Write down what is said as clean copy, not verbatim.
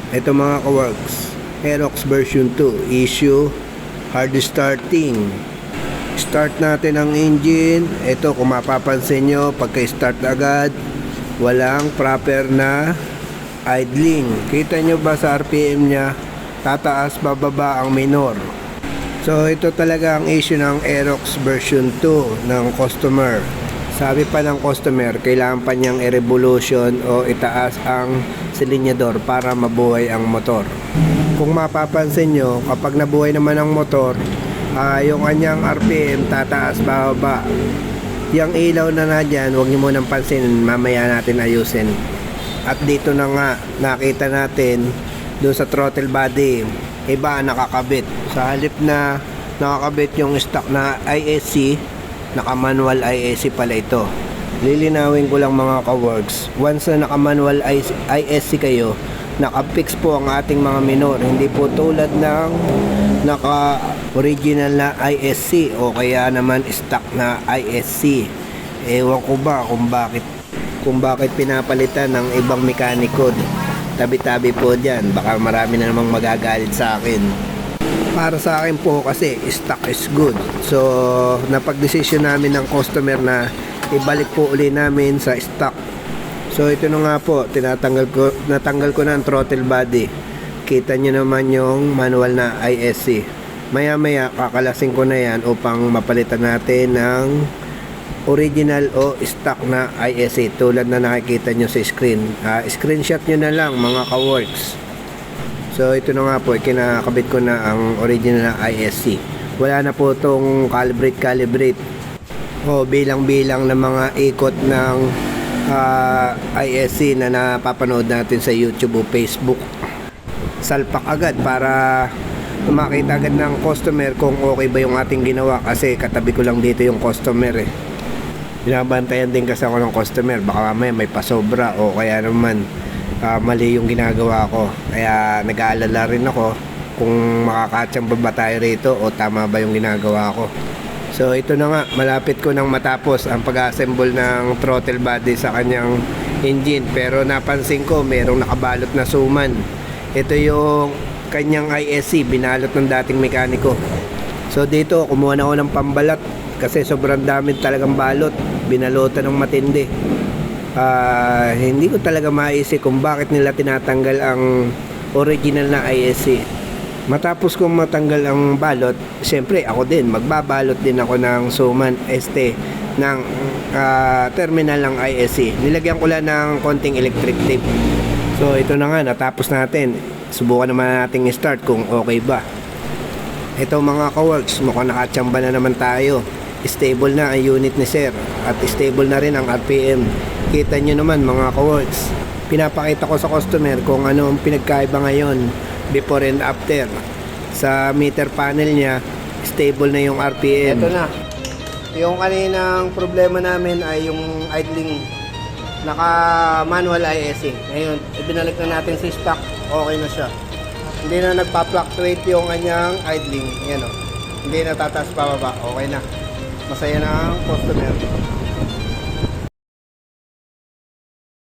Ito mga kaworks, Aerox version 2, issue hard starting. Start natin ang engine. Ito, kung mapapansin nyo, pagka-start agad, walang proper na idling. Kita nyo ba sa RPM nya, tataas bababa ang minor. So ito talaga ang issue ng Aerox version 2 ng customer. Sabi pa ng customer, kailangan pa niyang i-revolution o itaas ang silinyador para mabuhay ang motor. Kung mapapansin nyo, kapag nabuhay naman ang motor, yung kanyang RPM tataas bababa. Yung ilaw na dyan, huwag nyo munang pansinin, mamaya natin ayusin. At dito na nga, nakita natin doon sa throttle body, iba nakakabit. Sa halip na nakakabit yung stock na ISC, naka-manual ISC pala ito. Lilinawin ko lang mga ka-works, once na naka-manual ISC kayo, naka-fix po ang ating mga minor. Hindi po tulad ng naka-original na ISC o kaya naman stock na ISC. Ewan ko ba kung bakit pinapalitan ng ibang mekaniko. Tabi-tabi po dyan, baka marami na namang magagalit sa akin. Para sa akin po kasi stock is good. So napag-desisyon namin ng customer na ibalik po uli namin sa stock. So ito na nga po, natanggal ko na ang throttle body. Kita nyo naman yung manual na ISC. Maya maya kakalasing ko na yan upang mapalitan natin ng original o stock na ISC tulad na nakikita nyo sa screen. Screenshot nyo na lang mga ka-works. So ito na nga po, kinakabit ko na ang original na ISC. Wala na po itong calibrate o bilang-bilang ng mga ikot ng ISC na napapanood natin sa YouTube o Facebook. Salpak agad para makita agad ng customer kung okay ba yung ating ginawa, kasi katabi ko lang dito yung customer binabantayan din kasi ako ng customer, baka mamaya may pasobra o kaya naman mali yung ginagawa ko. Kaya nag-aalala rin ako kung makakatsamba ba tayo rito o tama ba yung ginagawa ko. So ito na nga, malapit ko nang matapos ang pag-assemble ng throttle body sa kanyang engine, pero napansin ko merong nakabalot na suman. Ito yung kanyang ISC, binalot ng dating mekaniko. So dito kumuha na ako ng pambalat kasi sobrang dami talagang balot, binalutan ng matindi. Hindi ko talaga maisip kung bakit nila tinatanggal ang original na ISC. Matapos kong matanggal ang balot, siyempre ako din magbabalot din ako ng suman ng terminal ng ISC. Nilagyan ko lang ng konting electric tape. So ito na nga, natapos natin. Subukan naman natin i-start kung okay ba. Ito mga ka-works, mukhang nakatsamba na naman tayo. Stable na ang unit ni sir at stable na rin ang RPM. Kita nyo naman mga ka-works, pinapakita ko sa customer kung ano ang pinagkaiba ngayon before and after. Sa meter panel niya, stable na yung RPM. Ito na, yung kaninang problema namin ay yung idling, naka manual ISC. Ngayon ibinalik na natin sa stock, okay na siya. Hindi na nagpa-fluctuate yung kanyang idling. Yan o, hindi na tataas pababa, okay na. Masaya na ang customer.